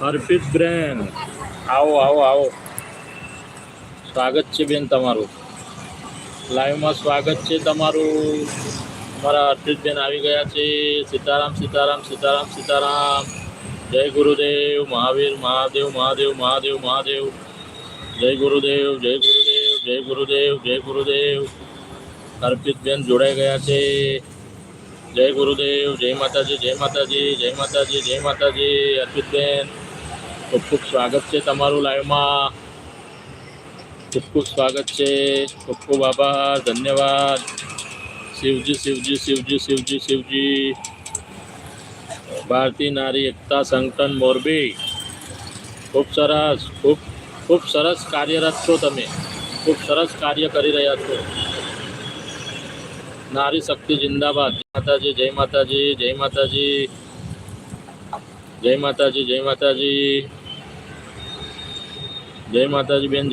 અર્પિત બેન, આવો આવો આવો. સ્વાગત છે બેન તમારું. લાઈવમાં સ્વાગત છે તમારું. અમારા અર્પિતબેન આવી ગયા છે. સીતારામ સીતારામ સીતારામ સીતારામ. જય ગુરુદેવ મહાવીર મહાદેવ મહાદેવ મહાદેવ મહાદેવ. જય ગુરુદેવ જય ગુરુદેવ જય ગુરુદેવ જય ગુરુદેવ. અર્પિતબેન જોડાઈ ગયા છે. જય ગુરુદેવ જય માતાજી જય માતાજી જય માતાજી જય માતાજી. અર્પિતબેન ખૂબ ખૂબ સ્વાગત છે તમારું લાઈવમાં. ખૂબ ખૂબ સ્વાગત છે. ખૂબ ખૂબ આભાર, ધન્યવાદ. શિવજી શિવજી શિવજી શિવજી શિવજી. ભારતીય નારી એકતા સંગઠન મોરબી. ખૂબ સરસ, ખૂબ ખૂબ સરસ કાર્યરત છો તમે. ખૂબ સરસ કાર્ય કરી રહ્યા છો. નારી શક્તિ જિંદાબાદ. માતાજી જય માતાજી જય માતાજી જય માતાજી જય માતાજી જય માતાજી બેન.